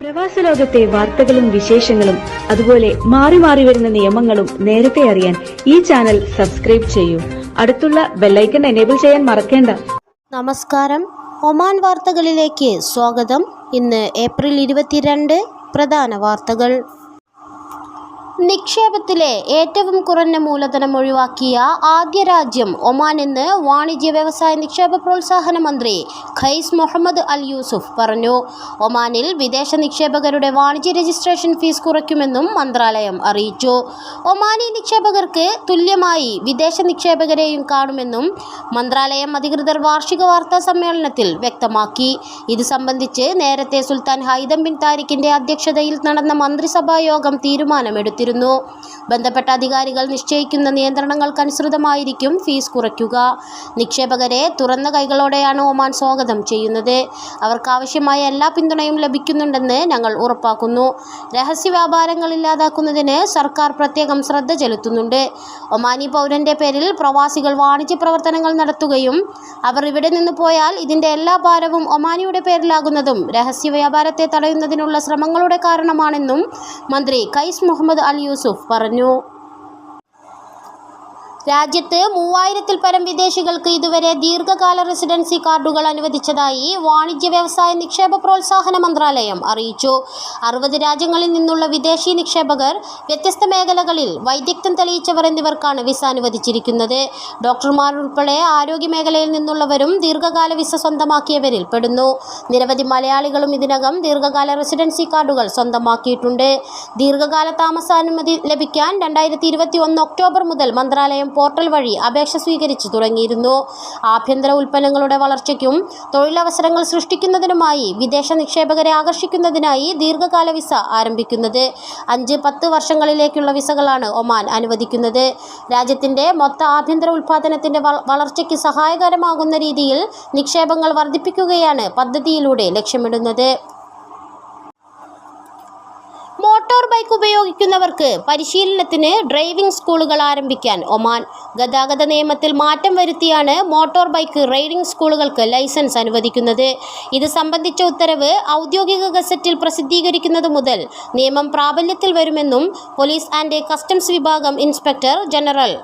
പ്രവാസ ലോകത്തെ വാർത്തകളും വിശേഷങ്ങളും അതുപോലെ മാറി മാറി വരുന്ന നിയമങ്ങളും നേരത്തെ അറിയാൻ ഈ ചാനൽ സബ്സ്ക്രൈബ് ചെയ്യൂ. അടുത്തുള്ള ബെല്ലൈക്കൺ എനേബിൾ ചെയ്യാൻ മറക്കേണ്ട. നമസ്കാരം, ഒമാൻ വാർത്തകളിലേക്ക് സ്വാഗതം. ഇന്ന് ഏപ്രിൽ 22. പ്രധാന വാർത്തകൾ. നിക്ഷേപത്തിലെ ഏറ്റവും കുറഞ്ഞ മൂലധനം ഒഴിവാക്കിയ ആദ്യ രാജ്യം ഒമാൻ എന്ന് വാണിജ്യ വ്യവസായ നിക്ഷേപ പ്രോത്സാഹന മന്ത്രി ഖൈസ് മുഹമ്മദ് അൽ യൂസുഫ് പറഞ്ഞു. ഒമാനിൽ വിദേശ നിക്ഷേപകരുടെ വാണിജ്യ രജിസ്ട്രേഷൻ ഫീസ് കുറയ്ക്കുമെന്നും മന്ത്രാലയം അറിയിച്ചു. ഒമാനി നിക്ഷേപകർക്ക് തുല്യമായി വിദേശ നിക്ഷേപകരെയും കാണുമെന്നും മന്ത്രാലയം അധികൃതർ വാർഷിക വാർത്താ സമ്മേളനത്തിൽ വ്യക്തമാക്കി. ഇത് സംബന്ധിച്ച് നേരത്തെ സുൽത്താൻ ഹൈതം ബിൻ താരിഖിന്റെ അധ്യക്ഷതയിൽ നടന്ന മന്ത്രിസഭാ യോഗം തീരുമാനമെടുത്തിരുന്നു. ബന്ധപ്പെട്ട അധികാരികൾ നിശ്ചയിക്കുന്ന നിയന്ത്രണങ്ങൾക്കനുസൃതമായിരിക്കും ഫീസ് കുറയ്ക്കുക. നിക്ഷേപകരെ തുറന്ന കൈകളോടെയാണ് ഒമാൻ സ്വാഗതം ചെയ്യുന്നത്. അവർക്കാവശ്യമായ എല്ലാ പിന്തുണയും ലഭിക്കുന്നുണ്ടെന്ന് ഞങ്ങൾ ഉറപ്പാക്കുന്നു. രഹസ്യ വ്യാപാരങ്ങൾ ഇല്ലാതാക്കുന്നതിന് സർക്കാർ പ്രത്യേകം ശ്രദ്ധ ചെലുത്തുന്നുണ്ട്. ഒമാനി പൗരന്റെ പേരിൽ പ്രവാസികൾ വാണിജ്യ പ്രവർത്തനങ്ങൾ നടത്തുകയും അവർ ഇവിടെ നിന്ന് പോയാൽ ഇതിന്റെ എല്ലാ ഭാരവും ഒമാനിയുടെ പേരിലാകുന്നതും രഹസ്യ വ്യാപാരത്തെ തടയുന്നതിനുള്ള ശ്രമങ്ങളുടെ കാരണമാണെന്നും മന്ത്രി ഖൈസ് മുഹമ്മദ് അൽ യൂസുഫ് പറഞ്ഞു. രാജ്യത്ത് 3000-ൽ പരം വിദേശികൾക്ക് ഇതുവരെ ദീർഘകാല റെസിഡൻസി കാർഡുകൾ അനുവദിച്ചതായി വാണിജ്യ വ്യവസായ നിക്ഷേപ പ്രോത്സാഹന മന്ത്രാലയം അറിയിച്ചു. 60 രാജ്യങ്ങളിൽ നിന്നുള്ള വിദേശി നിക്ഷേപകർ, വ്യത്യസ്ത മേഖലകളിൽ വൈദഗ്ധ്യം തെളിയിച്ചവർ എന്നിവർക്കാണ് വിസ അനുവദിച്ചിരിക്കുന്നത്. ഡോക്ടർമാർ ഉൾപ്പെടെ ആരോഗ്യ മേഖലയിൽ നിന്നുള്ളവരും ദീർഘകാല വിസ സ്വന്തമാക്കിയവരിൽ പെടുന്നു. നിരവധി മലയാളികളും ഇതിനകം ദീർഘകാല റെസിഡൻസി കാർഡുകൾ സ്വന്തമാക്കിയിട്ടുണ്ട്. ദീർഘകാല താമസാനുമതി ലഭിക്കാൻ 2021 ഒക്ടോബർ മുതൽ മന്ത്രാലയം പോർട്ടൽ വഴി അപേക്ഷ സ്വീകരിച്ചു തുടങ്ങിയിരുന്നു. ആഭ്യന്തര ഉൽപ്പന്നങ്ങളുടെ വളർച്ചയ്ക്കും തൊഴിലവസരങ്ങൾ സൃഷ്ടിക്കുന്നതിനുമായി വിദേശ നിക്ഷേപകരെ ആകർഷിക്കുന്നതിനായി ദീർഘകാല വിസ ആരംഭിക്കുന്നത് 5-10 വർഷങ്ങളിലേക്കുള്ള വിസകളാണ് ഒമാൻ അനുവദിക്കുന്നത്. രാജ്യത്തിന്റെ മൊത്ത ആഭ്യന്തര ഉൽപ്പാദനത്തിന്റെ വളർച്ചയ്ക്ക് സഹായകരമാകുന്ന രീതിയിൽ നിക്ഷേപങ്ങൾ വർദ്ധിപ്പിക്കുകയാണ് പദ്ധതിയിലൂടെ ലക്ഷ്യമിടുന്നത്. മോട്ടോർ ബൈക്ക് ഉപയോഗിക്കുന്നവർക്ക് പരിശീലനത്തിന് ഡ്രൈവിംഗ് സ്കൂളുകൾ ആരംഭിക്കാൻ ഒമാൻ. ഗതാഗത നിയമത്തിൽ മാറ്റം വരുത്തിയാണ് മോട്ടോർ ബൈക്ക് റൈഡിംഗ് സ്കൂളുകൾക്ക് ലൈസൻസ് അനുവദിക്കുന്നത്. ഇത് സംബന്ധിച്ച ഉത്തരവ് ഔദ്യോഗിക ഗസറ്റിൽ പ്രസിദ്ധീകരിക്കുന്നത് മുതൽ നിയമം പ്രാബല്യത്തിൽ വരുമെന്നും പോലീസ് ആൻഡ് കസ്റ്റംസ് വിഭാഗം inspector general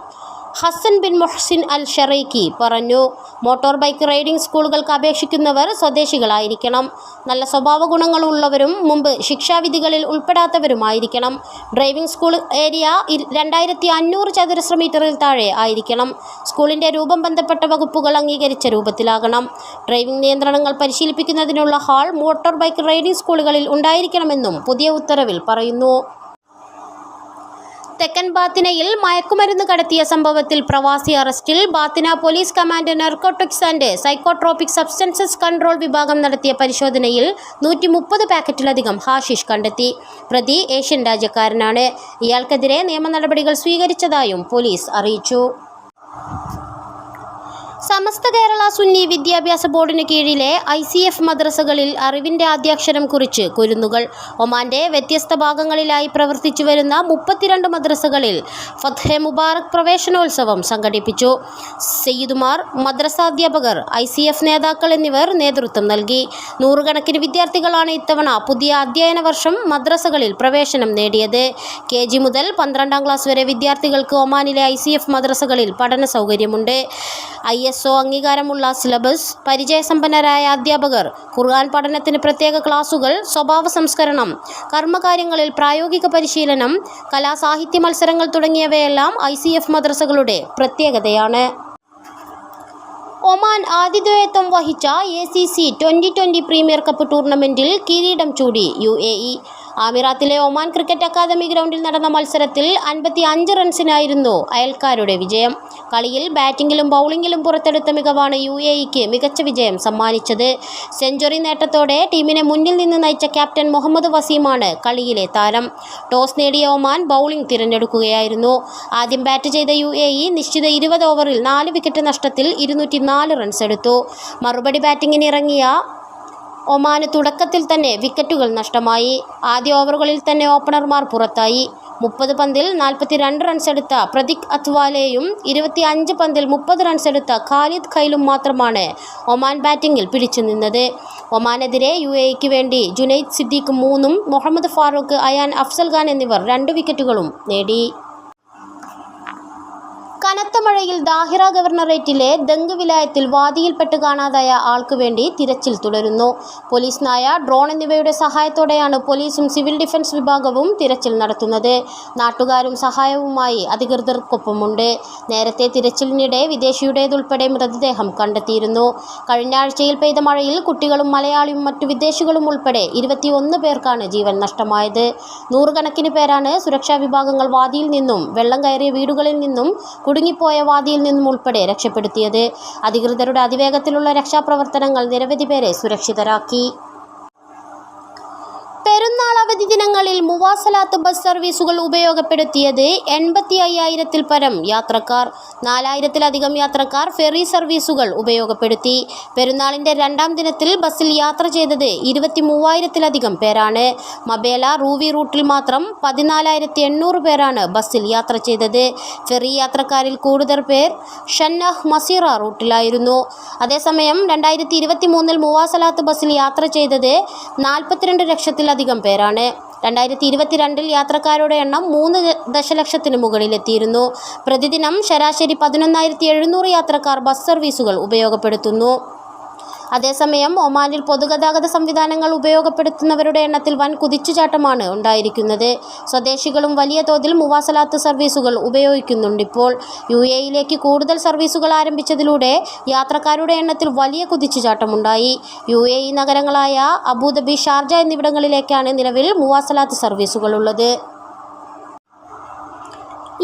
Hasan bin Muhsin al Shuraiqi പറഞ്ഞു. മോട്ടോർ ബൈക്ക് റൈഡിംഗ് സ്കൂളുകൾക്ക് അപേക്ഷിക്കുന്നവർ സ്വദേശികളായിരിക്കണം. നല്ല സ്വഭാവ ഗുണങ്ങളുള്ളവരും മുമ്പ് ശിക്ഷാവിധികളിൽ ഉൾപ്പെടാത്തവരുമായിരിക്കണം. ഡ്രൈവിംഗ് സ്കൂൾ ഏരിയ 2500 ചതുരശ്ര മീറ്ററിൽ താഴെ ആയിരിക്കണം. സ്കൂളിൻ്റെ രൂപം ബന്ധപ്പെട്ട വകുപ്പുകൾ അംഗീകരിച്ച രൂപത്തിലാകണം. ഡ്രൈവിംഗ് നിയന്ത്രണങ്ങൾ പരിശീലിപ്പിക്കുന്നതിനുള്ള ഹാൾ മോട്ടോർ ബൈക്ക് റൈഡിംഗ് സ്കൂളുകളിൽ ഉണ്ടായിരിക്കണമെന്നും പുതിയ ഉത്തരവിൽ പറയുന്നു. തെക്കൻ ബാത്തിനയിൽ മയക്കുമരുന്ന് കടത്തിയ സംഭവത്തിൽ പ്രവാസി അറസ്റ്റിൽ. Batinah police command narcotics and psychotropic substances control വിഭാഗം നടത്തിയ പരിശോധനയിൽ 130 പാക്കറ്റിലധികം ഹാഷിഷ് കണ്ടെത്തി. പ്രതി ഏഷ്യൻ രാജ്യക്കാരനാണ്. ഇയാൾക്കെതിരെ നിയമ നടപടികൾ സ്വീകരിച്ചതായും പോലീസ് അറിയിച്ചു. സമസ്ത കേരള സുന്നി വിദ്യാഭ്യാസ ബോർഡിന് കീഴിലെ ICF മദ്രസകളിൽ അറിവിൻ്റെ ആദ്യാക്ഷരം കുറിച്ച് കുരുന്നുകൾ. ഒമാന്റെ വ്യത്യസ്ത ഭാഗങ്ങളിലായി പ്രവർത്തിച്ചു വരുന്ന 32 മദ്രസകളിൽ ഫത്ഹെ മുബാറക് പ്രവേശനോത്സവം സംഘടിപ്പിച്ചു. സയ്യിദുമാർ, മദ്രസാധ്യാപകർ, ICF നേതാക്കൾ എന്നിവർ നേതൃത്വം നൽകി. 100 കണക്കിന് വിദ്യാർത്ഥികളാണ് ഇത്തവണ പുതിയ അധ്യയന വർഷം മദ്രസകളിൽ പ്രവേശനം നേടിയത്. KG മുതൽ 12ാം ക്ലാസ് വരെ വിദ്യാർത്ഥികൾക്ക് ഒമാനിലെ ICF മദ്രസകളിൽ പഠന സൗകര്യമുണ്ട്. ISO അംഗീകാരമുള്ള സിലബസ്, പരിചയസമ്പന്നരായ അധ്യാപകർ, ഖുർആൻ പഠനത്തിന് പ്രത്യേക ക്ലാസുകൾ, സ്വഭാവ സംസ്കരണം, കർമ്മകാര്യങ്ങളിൽ പ്രായോഗിക പരിശീലനം, കലാസാഹിത്യ മത്സരങ്ങൾ തുടങ്ങിയവയെല്ലാം ICF മദ്രസകളുടെ പ്രത്യേകതയാണ്. ഒമാൻ ആതിഥേയത്വം വഹിച്ച ACC 2020 പ്രീമിയർ കപ്പ് ടൂർണമെന്റിൽ കിരീടം ചൂടി UAE. ആമിറാത്തിലെ ഒമാൻ ക്രിക്കറ്റ് അക്കാദമി ഗ്രൗണ്ടിൽ നടന്ന മത്സരത്തിൽ 55 റൺസിനായിരുന്നു അയൽക്കാരുടെ വിജയം. കളിയിൽ ബാറ്റിംഗിലും ബൗളിംഗിലും പുറത്തെടുത്ത മികവാണ് UAEക്ക് മികച്ച വിജയം സമ്മാനിച്ചത്. സെഞ്ചുറി നേട്ടത്തോടെ ടീമിനെ മുന്നിൽ നിന്ന് നയിച്ച ക്യാപ്റ്റൻ മുഹമ്മദ് വസീമാണ് കളിയിലെ താരം. ടോസ് നേടിയ ഒമാൻ ബൗളിംഗ് തിരഞ്ഞെടുക്കുകയായിരുന്നു. ആദ്യം ബാറ്റ് ചെയ്ത UAE നിശ്ചിത 20 ഓവറിൽ 4 വിക്കറ്റ് നഷ്ടത്തിൽ 204 റൺസ് എടുത്തു. മറുപടി ബാറ്റിംഗിന് ഇറങ്ങിയ ഒമാന് തുടക്കത്തിൽ തന്നെ വിക്കറ്റുകൾ നഷ്ടമായി. ആദ്യ ഓവറുകളിൽ തന്നെ ഓപ്പണർമാർ പുറത്തായി. 30 പന്തിൽ 42 റൺസെടുത്ത പ്രതീക് അത്വാലെയും 25 പന്തിൽ 30 റൺസെടുത്ത ഖാലിദ് ഖൈലും മാത്രമാണ് ഒമാൻ ബാറ്റിംഗിൽ പിടിച്ചുനിന്നത്. ഒമാനെതിരെ UAEക്ക് വേണ്ടി ജുനൈദ് സിദ്ദീഖ് 3ഉം മുഹമ്മദ് ഫാറൂഖ്, അയാൻ അഫ്സൽ ഖാൻ എന്നിവർ 2 വിക്കറ്റുകളും നേടി. കനത്ത മഴയിൽ ദാഹിറ ഗവർണറേറ്റിലെ ദംഗ് വിലായത്തിൽ വാദിയിൽപ്പെട്ട് കാണാതായ ആൾക്ക് വേണ്ടി തിരച്ചിൽ തുടരുന്നു. പോലീസ് നായ, ഡ്രോൺ എന്നിവയുടെ സഹായത്തോടെയാണ് പോലീസും സിവിൽ ഡിഫൻസ് വിഭാഗവും തിരച്ചിൽ നടത്തുന്നത്. നാട്ടുകാരും സഹായവുമായി അധികൃതർക്കൊപ്പമുണ്ട്. നേരത്തെ തിരച്ചിലിനിടെ വിദേശിയുടേതുൾപ്പെടെ മൃതദേഹം കണ്ടെത്തിയിരുന്നു. കഴിഞ്ഞ ആഴ്ചയിൽ പെയ്ത മഴയിൽ കുട്ടികളും മലയാളിയും മറ്റു വിദേശികളും ഉൾപ്പെടെ 21 പേർക്കാണ് ജീവൻ നഷ്ടമായത്. 100 കണക്കിന് പേരാണ് സുരക്ഷാ വിഭാഗങ്ങൾ വാദിയിൽ നിന്നും വെള്ളം കയറിയ വീടുകളിൽ നിന്നും കുടുങ്ങിപ്പോയ വാദിയിൽ നിന്നും ഉൾപ്പെടെ രക്ഷപ്പെടുത്തിയത്. അധികൃതരുടെ അതിവേഗത്തിലുള്ള രക്ഷാപ്രവർത്തനങ്ങൾ നിരവധി പേരെ സുരക്ഷിതരാക്കി. പെരുന്നാൾ അവധി ദിനങ്ങളിൽ മുവാസലാത്ത് ബസ് സർവീസുകൾ ഉപയോഗപ്പെടുത്തിയത് 85,000-ൽ പരം യാത്രക്കാർ. 4,000-ലധികം യാത്രക്കാർ ഫെറി സർവീസുകൾ ഉപയോഗപ്പെടുത്തി. പെരുന്നാളിൻ്റെ 2ാം ദിനത്തിൽ ബസ്സിൽ യാത്ര ചെയ്തത് 23,000-ലധികം പേരാണ്. മബേല, റൂവി റൂട്ടിൽ മാത്രം 14,800 പേരാണ് ബസ്സിൽ യാത്ര ചെയ്തത്. ഫെറി യാത്രക്കാരിൽ കൂടുതൽ പേർ ഷന്നഹ്, മസീറ റൂട്ടിലായിരുന്നു. അതേസമയം 2023-ൽ മുവാസലാത്ത് ബസ്സിൽ യാത്ര ചെയ്തത് 42 ലക്ഷത്തിലധികം പേരാണ്. 2022-ൽ യാത്രക്കാരുടെ എണ്ണം 3 ദശലക്ഷത്തിന് മുകളിലെത്തിയിരുന്നു. പ്രതിദിനം ശരാശരി 11,700 യാത്രക്കാർ ബസ് സർവീസുകൾ ഉപയോഗപ്പെടുത്തുന്നു. അതേസമയം ഒമാനിൽ പൊതുഗതാഗത സംവിധാനങ്ങൾ ഉപയോഗപ്പെടുത്തുന്നവരുടെ എണ്ണത്തിൽ വൻ കുതിച്ചുചാട്ടമാണ് ഉണ്ടായിരിക്കുന്നത്. സ്വദേശികളും വലിയ തോതിൽ മുവാസലാത്ത് സർവീസുകൾ ഉപയോഗിക്കുന്നുണ്ടിപ്പോൾ. UAEയിലേക്ക് കൂടുതൽ സർവീസുകൾ ആരംഭിച്ചതിലൂടെ യാത്രക്കാരുടെ എണ്ണത്തിൽ വലിയ കുതിച്ചുചാട്ടമുണ്ടായി. UAE നഗരങ്ങളായ അബുദാബി, ഷാർജ എന്നിവിടങ്ങളിലേക്കാണ് നിലവിൽ മുവാസലാത്ത് സർവീസുകളുള്ളത്.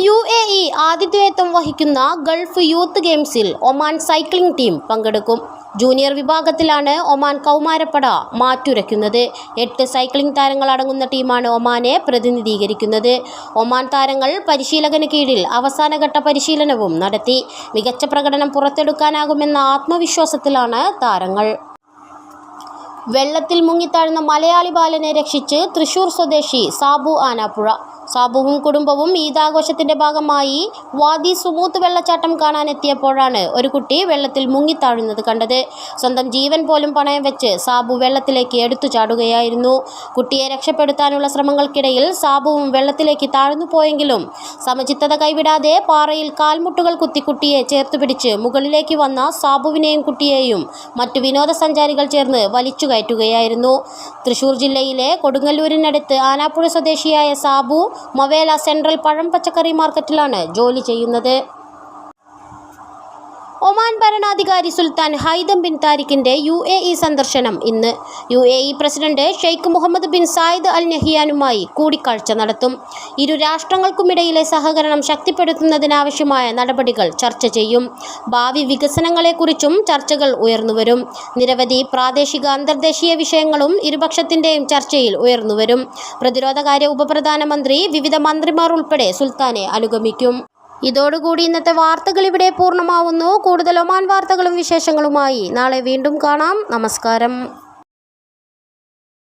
UAE ആതിഥേയത്വം വഹിക്കുന്ന ഗൾഫ് യൂത്ത് ഗെയിംസിൽ ഒമാൻ സൈക്ലിംഗ് ടീം പങ്കെടുക്കും. ജൂനിയർ വിഭാഗത്തിലാണ് ഒമാൻ കൗമാരപ്പട മാറ്റുരയ്ക്കുന്നത്. 8 സൈക്ലിംഗ് താരങ്ങൾ അടങ്ങുന്ന ടീമാണ് ഒമാനെ പ്രതിനിധീകരിക്കുന്നത്. ഒമാൻ താരങ്ങൾ പരിശീലകന് കീഴിൽ അവസാനഘട്ട പരിശീലനവും നടത്തി. മികച്ച പ്രകടനം പുറത്തെടുക്കാനാകുമെന്ന ആത്മവിശ്വാസത്തിലാണ് താരങ്ങൾ. വെള്ളത്തിൽ മുങ്ങിത്താഴുന്ന മലയാളി ബാലനെ രക്ഷിച്ച് തൃശൂർ സ്വദേശി സാബു ആനാപ്പുഴ. സാബുവും കുടുംബവും ഈദാഘോഷത്തിൻ്റെ ഭാഗമായി വാദി സുമൂത്ത് വെള്ളച്ചാട്ടം കാണാനെത്തിയപ്പോഴാണ് ഒരു കുട്ടി വെള്ളത്തിൽ മുങ്ങിത്താഴുന്നത് കണ്ടത്. സ്വന്തം ജീവൻ പോലും പണയം വെച്ച് സാബു വെള്ളത്തിലേക്ക് എടുത്തു ചാടുകയായിരുന്നു. കുട്ടിയെ രക്ഷപ്പെടുത്താനുള്ള ശ്രമങ്ങൾക്കിടയിൽ സാബുവും വെള്ളത്തിലേക്ക് താഴ്ന്നു പോയെങ്കിലും സമചിത്തത കൈവിടാതെ പാറയിൽ കാൽമുട്ടുകൾ കുത്തി കുട്ടിയെ ചേർത്തുപിടിച്ച് മുകളിലേക്ക് വന്ന സാബുവിനെയും കുട്ടിയെയും മറ്റു വിനോദസഞ്ചാരികൾ ചേർന്ന് വലിച്ചു കയറ്റുകയായിരുന്നു. തൃശൂർ ജില്ലയിലെ കൊടുങ്ങല്ലൂരിനടുത്ത് ആനാപ്പുഴ സ്വദേശിയായ സാബു മവേല സെൻട്രൽ പഴം പച്ചക്കറി മാർക്കറ്റിലാണ് ജോലി ചെയ്യുന്നത്. ഒമാൻ ഭരണാധികാരി സുൽത്താൻ ഹൈതം ബിൻ താരിഖിൻ്റെ UAE സന്ദർശനം ഇന്ന്. UAE president Sheikh Mohammed bin Zayed al നഹിയാനുമായി കൂടിക്കാഴ്ച നടത്തും. ഇരു രാഷ്ട്രങ്ങൾക്കുമിടയിലെ സഹകരണം ശക്തിപ്പെടുത്തുന്നതിനാവശ്യമായ നടപടികൾ ചർച്ച ചെയ്യും. ഭാവി വികസനങ്ങളെക്കുറിച്ചും ചർച്ചകൾ ഉയർന്നുവരും. നിരവധി പ്രാദേശിക അന്തർദേശീയ വിഷയങ്ങളും ഇരുപക്ഷത്തിൻ്റെയും ചർച്ചയിൽ ഉയർന്നുവരും. പ്രതിരോധകാര്യ ഉപപ്രധാനമന്ത്രി, വിവിധ മന്ത്രിമാർ ഉൾപ്പെടെ സുൽത്താനെ അനുഗമിക്കും. ഇതോടുകൂടി ഇന്നത്തെ വാർത്തകൾ ഇവിടെ പൂർണ്ണമാവുന്നു. കൂടുതൽ ഒമാൻ വാർത്തകളും വിശേഷങ്ങളുമായി നാളെ വീണ്ടും കാണാം. നമസ്കാരം.